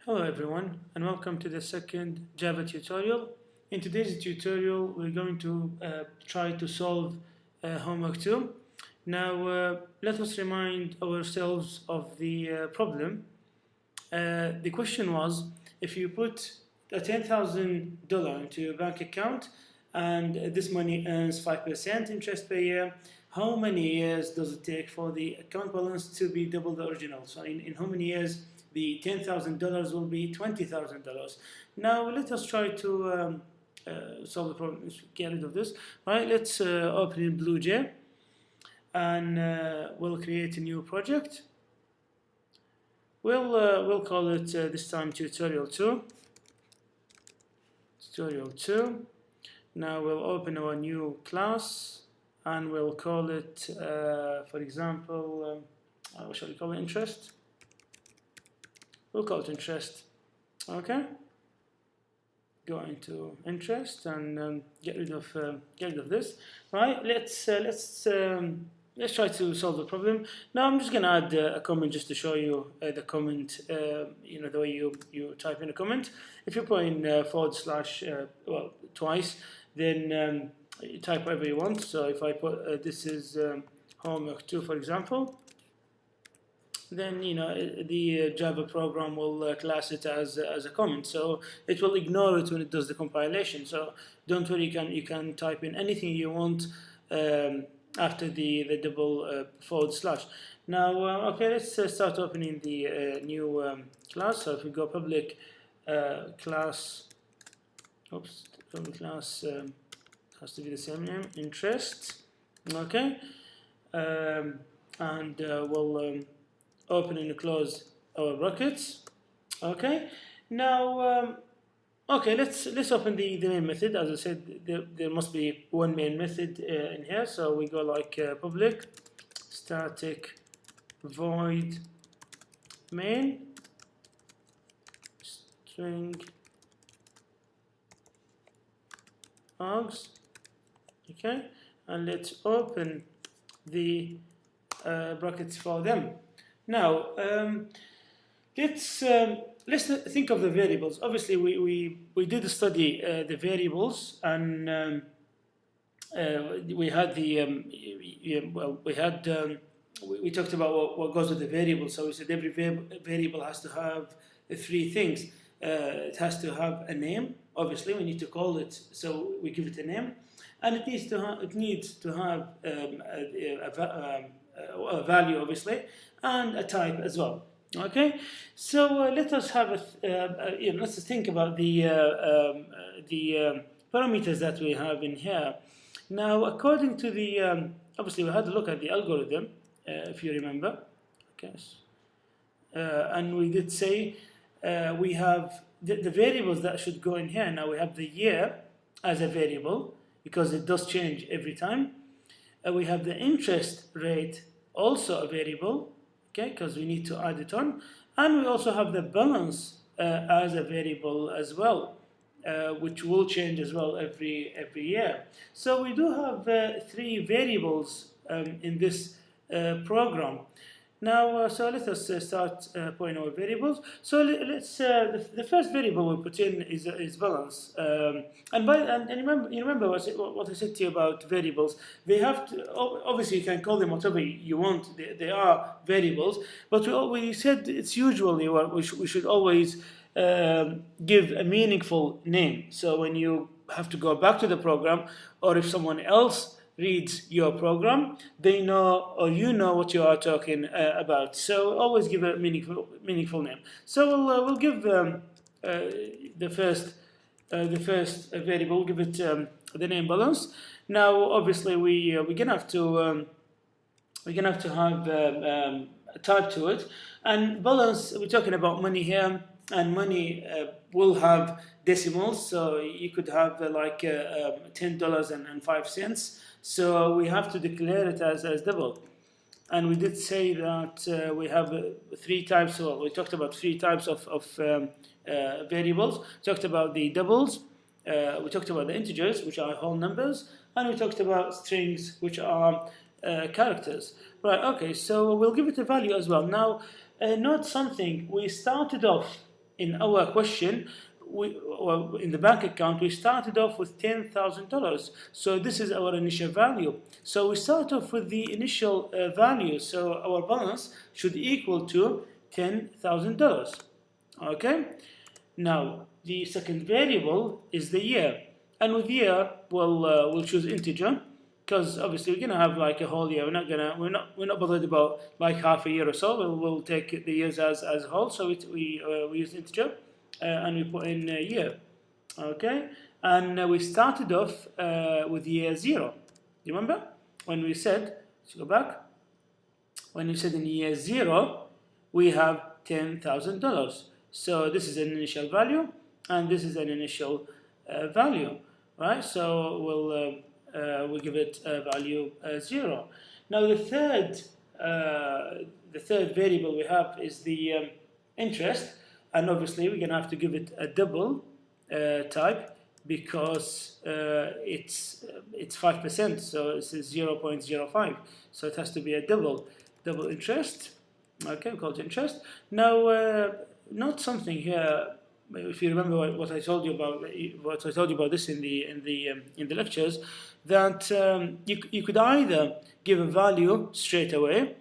Hello everyone and welcome to the second Java tutorial. In today's tutorial we're going to try to solve homework 2. Now let us remind ourselves of the problem. The question was, if you put a $10,000 into your bank account and this money earns 5% interest per year, how many years does it take for the account balance to be double the original? So in how many years the $10,000 will be $20,000? Now let us try to solve the problem. Let's get rid of this. All right, let's open in BlueJ and we'll create a new project. We'll call it this time tutorial 2. Tutorial 2. Now we'll open our new class and we'll call it, for example, what shall we call it? Interest. We'll call it interest. Okay. Go into interest and get rid of this. Right. Let's try to solve the problem. Now I'm just going to add a comment just to show you the comment, the way you type in a comment. If you put in / twice, then you type whatever you want. So if I put this is homework 2, for example, then the Java program will class it as a comment, so it will ignore it when it does the compilation. So don't worry, you can type in anything you want after the double /. Now, okay, let's start opening the new class. So if we go public class, public class has to be the same name, interest. Okay, and we'll open and close our brackets. Okay, now okay, let's open the main method. As I said, there must be one main method in here, so we go like public static void main string args. Okay, and let's open the brackets for them. Now let's think of the variables. Obviously, we did study the variables, and we had we talked about what goes with the variables. So we said every variable has to have three things. It has to have a name. Obviously, we need to call it, so we give it a name, and it needs to have a value, obviously, and a type as well. Okay, so let us have let's think about the parameters that we have in here. Now, according to the obviously, we had a look at the algorithm, if you remember. Okay, and we did say we have the variables that should go in here. Now we have the year as a variable because it does change every time. We have the interest rate, also a variable, okay, because we need to add it on, and we also have the balance as a variable as well, which will change as well every year. So we do have three variables in this program. Now, so let us start putting our variables. So let's the first variable we put in is balance. And you remember what I said to you about variables. They have to, obviously you can call them whatever you want. They are variables, but we said it's usually we should always give a meaningful name. So when you have to go back to the program, or if someone else reads your program, they know, or you know what you are talking about. So always give a meaningful name. So we'll give the first variable, give it the name balance. Now, obviously, we're gonna have to have a type to it. And balance, we're talking about money here, and money will have decimals. So you could have like $10.05. So we have to declare it as double. And we did say that we have three types. Well, we talked about three types of variables. We talked about the doubles. We talked about the integers, which are whole numbers, and we talked about strings, which are characters. Right. Okay. So we'll give it a value as well. Now, note something. We started off in our question, well, in the bank account, we started off with $10,000. So this is our initial value. So we start off with the initial value. So our balance should equal to $10,000. Okay. Now the second variable is the year, and with year we'll choose integer, because obviously we're gonna have like a whole year. We're not bothered about like half a year or so. We'll take the years as a whole. So we use integer. And we put in year, okay? And we started off with year 0. You remember when we said, let's go back, when we said in year 0, we have $10,000. So this is an initial value, and this is an initial value, right? So we'll give it a value 0. Now the third variable we have is the interest. And obviously we're going to have to give it a double type, because it's 5%, so this is 0.05. So it has to be a double interest. Okay, we call it interest. Now, note something here. If you remember what I told you about this in the lectures, that you could either give a value straight away,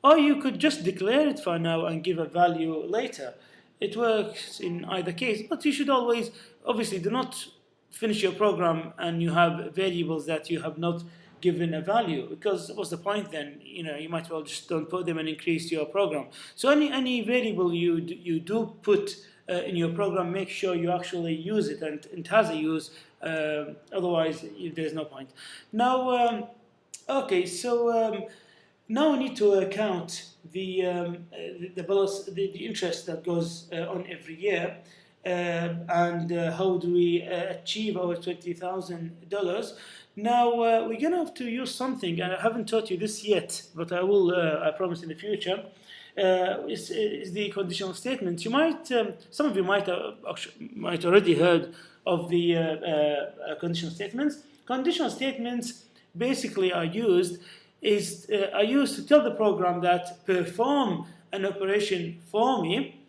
or you could just declare it for now and give a value later. It works in either case, but you should always, obviously, do not finish your program and you have variables that you have not given a value, because what's the point then? You might well just don't put them and increase your program. So any variable you do put in your program, make sure you actually use it and it has a use. Otherwise, there's no point. Now, okay, so now we need to account the balance, the interest that goes on every year, and how do we achieve our $20,000? Now we're gonna have to use something, and I haven't taught you this yet, but I will. I promise in the future. Is the conditional statement. You might, some of you might already heard of the conditional statements. Conditional statements basically are used to tell the program that perform an operation for me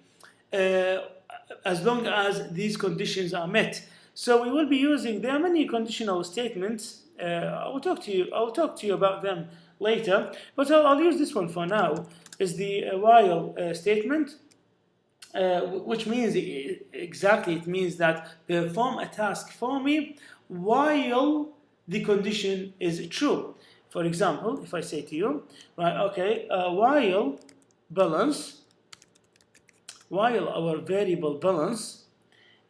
as long as these conditions are met. So we will be using, there are many conditional statements. I will talk to you about them later, but I'll use this one for now. Is the while statement, which means it means that perform a task for me while the condition is true. For example, if I say to you, right, okay, while our variable balance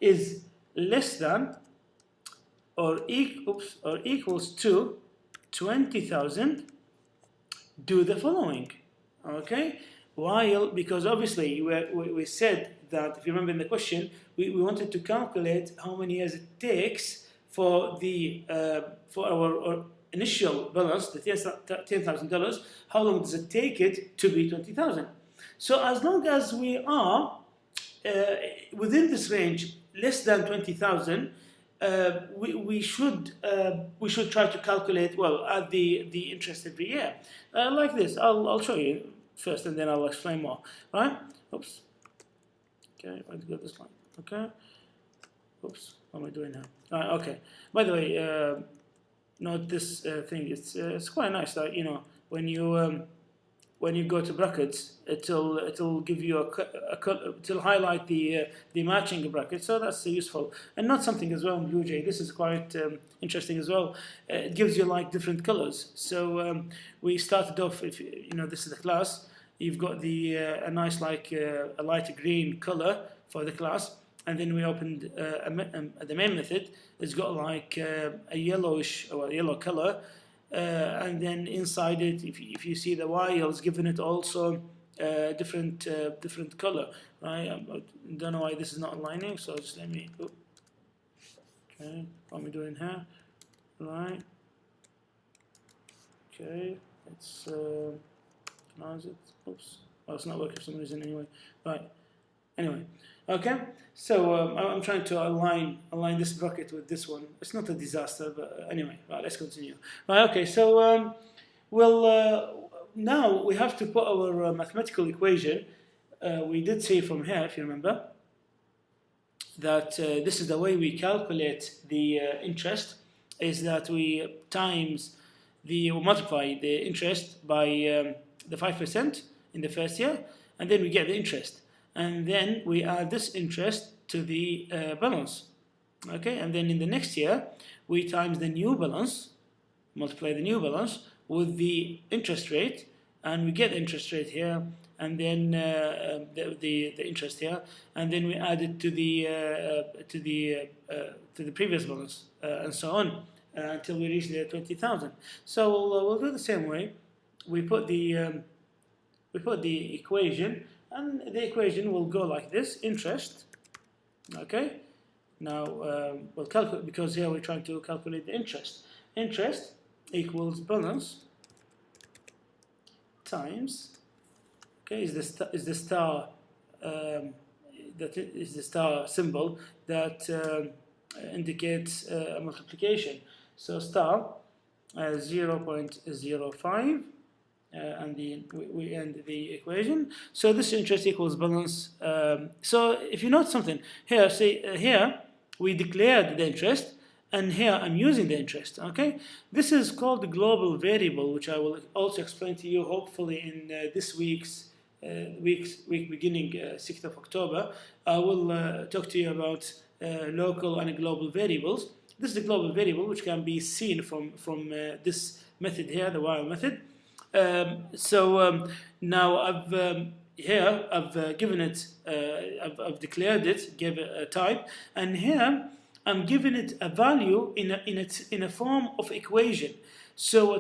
is less than or equals to 20,000, do the following. Okay, while, because obviously we said that, if you remember in the question, we wanted to calculate how many years it takes for our initial balance, the $10,000, how long does it take it to be 20,000? So as long as we are within this range, less than 20,000, we should try to calculate, well, add the interest every year, like this. I'll show you first, and then I'll explain more. Right? Oops. Okay, let's go this line. Okay. Oops. What am I doing now? All right. Okay. By the way, note this thing. It's quite nice that when you go to brackets, it'll give you it'll highlight the matching bracket. So that's useful, and not something as well in BlueJ. This is quite interesting as well. It gives you like different colors. So we started off, if this is the class. You've got a nice a light green color for the class, and then we opened the main method. It's got like a yellowish or yellow color. And then inside it, if you see the while, it's given it also different color, right? I don't know why this is not aligning, so just let me. Okay, what am I doing here? Right. Okay, let's. Now is it? Oops. Oh, it's not working for some reason anyway. Right. Anyway, okay. So I'm trying to align this bracket with this one. It's not a disaster, but anyway, right, let's continue. Right, okay. So now we have to put our mathematical equation. We did say from here, if you remember. that this is the way we calculate the interest, is that we multiply the interest by the 5% in the first year, and then we get the interest, and then we add this interest to the balance. Okay, and then in the next year we times the new balance, multiply the new balance with the interest rate, and we get the interest rate here, and then the interest here, and then we add it to the previous balance, and so on until we reach the 20,000. So we'll do the same way. We put the equation, and the equation will go like this: interest. Okay. Now we'll calculate, because here we're trying to calculate the interest. Interest equals balance times, okay, is the star that is the star symbol that indicates a multiplication. So star 0.05, and we end the equation. So this interest equals balance. So if you note something here, say here we declared the interest, and here I'm using the interest. Okay, this is called the global variable, which I will also explain to you hopefully in this week beginning 6th of October. I will talk to you about local and global variables. This is the global variable, which can be seen from this method here, the while method. Now I've given it, I've declared it, gave it a type, and here I'm giving it a value in a form of equation. So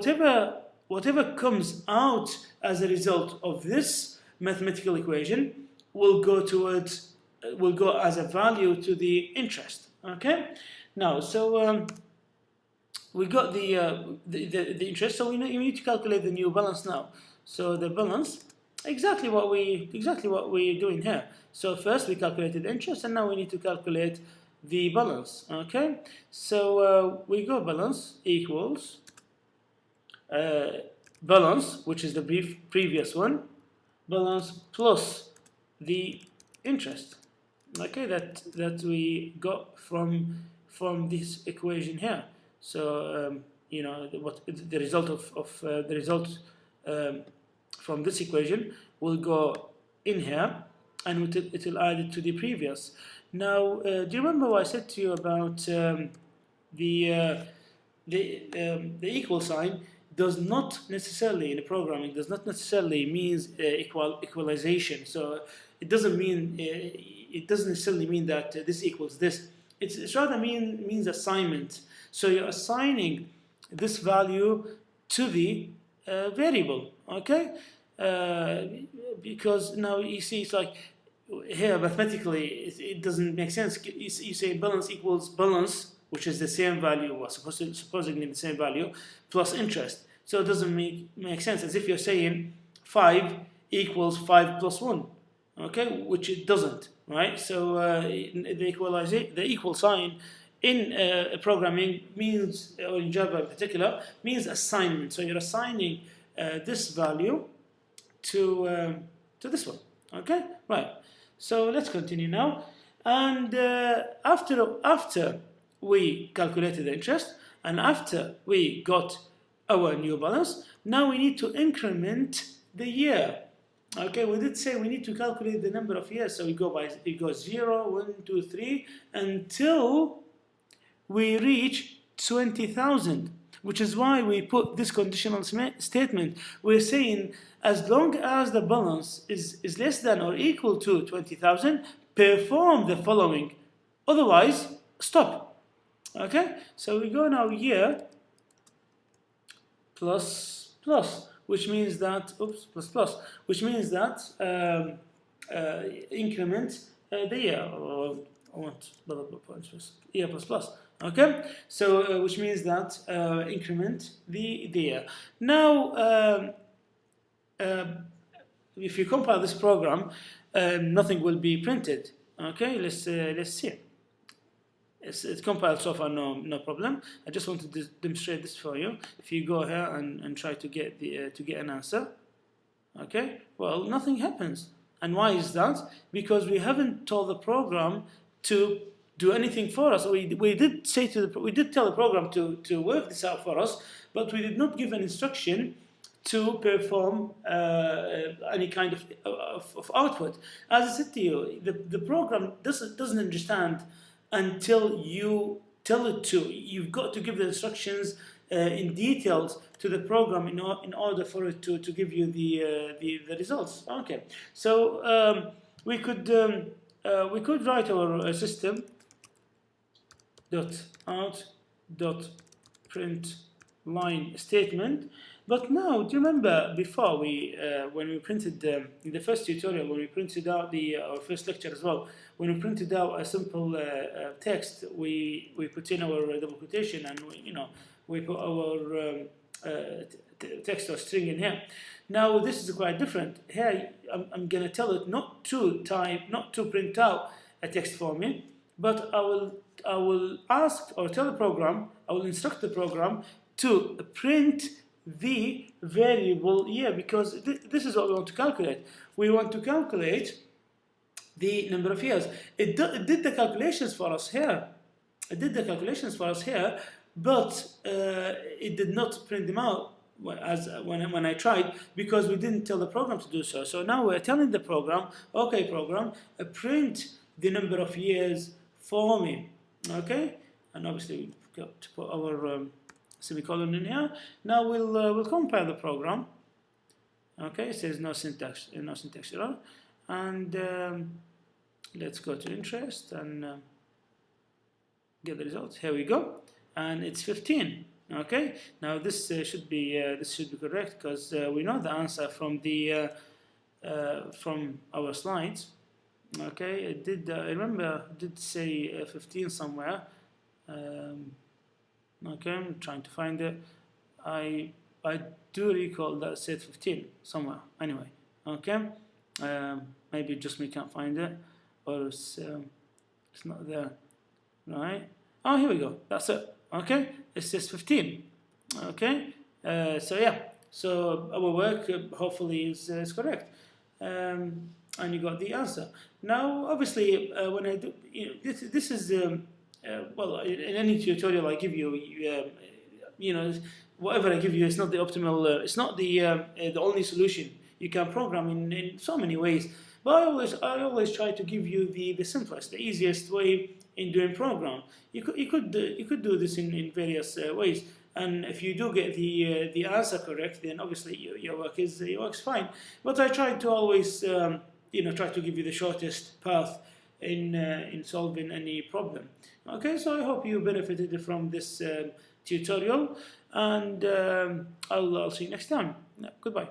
whatever comes out as a result of this mathematical equation will go as a value to the interest. Okay. Now, so we got the interest, so we need to calculate the new balance now. So the balance, exactly what we're doing here. So first we calculated interest, and now we need to calculate the balance. Okay, so we go balance equals balance, which is the previous one, balance plus the interest. Okay, that we got from this equation here. So you know what the result the result from this equation will go in here, and it will add it to the previous. Now, do you remember what I said to you about the equal sign does not necessarily, in programming, does not necessarily means equalization. So it doesn't necessarily mean that this equals this. It's rather means assignment. So you're assigning this value to the variable, okay? Because now you see, it's like here mathematically it doesn't make sense. You say balance equals balance, which is the same value, or supposedly the same value, plus interest. So it doesn't make sense, as if you're saying 5 equals 5 plus 1, okay? Which it doesn't, right? So the equal sign in programming means, or in Java in particular, means assignment. So you're assigning this value to this one. Okay, right. So let's continue now. And after we calculated the interest, and after we got our new balance, now we need to increment the year. Okay, we did say we need to calculate the number of years. So it goes 0, 1, 2, 3 until we reach 20,000, which is why we put this conditional statement. We're saying as long as the balance is less than or equal to 20,000, perform the following. Otherwise, stop. Okay, so we go now year plus plus, which means that which means that increment the year, or I want year plus plus. Okay, so which means that increment the year. Now, if you compile this program, nothing will be printed. Okay, let's see. It's compiled so far, no problem. I just want to demonstrate this for you. If you go here and try to get an answer, okay, well, nothing happens. And why is that? Because we haven't told the program to do anything for us. We did say we did tell the program to work this out for us, but we did not give an instruction to perform any kind of output. As I said to you, the program doesn't understand until you tell it to. You've got to give the instructions in details to the program in order for it to give you the results. Okay, so we could write our system dot out dot print line statement. But now, do you remember before when we printed in the first tutorial, when we printed out our first lecture as well, when we printed out a simple text, we put in our double quotation, and we put our text or string in here. Now this is quite different. Here I'm going to tell it not to print out a text for me, but I will ask or tell the program, I will instruct the program to print the variable year, because this is what we want to calculate. We want to calculate the number of years. It did the calculations for us here. But it did not print them out when I tried, because we didn't tell the program to do so. So now we're telling the program, okay, program, print the number of years for me. Okay, and obviously we've got to put our semicolon in here. Now we'll compile the program. Okay, it says no syntax error, and let's go to interest and get the results. Here we go, and it's 15. Okay, now this should be correct, because we know the answer from our slides. Okay, it did. I remember it did say 15 somewhere. Okay, I'm trying to find it. I do recall that it said 15 somewhere. Anyway, okay. Maybe just me can't find it, or it's not there. Right. Oh, here we go. That's it. Okay, it says 15. Okay. So yeah. So our work hopefully is correct. And you got the answer. Now, obviously, when I do, this is well, in any tutorial I give you, whatever I give you, it's not the optimal. It's not the only solution. You can program in so many ways, but I always try to give you the simplest, the easiest way in doing program. You could do this in various ways. And if you do get the answer correct, then obviously your works fine. But I try to always try to give you the shortest path in solving any problem. Okay, so I hope you benefited from this tutorial, and I'll see you next time. Goodbye.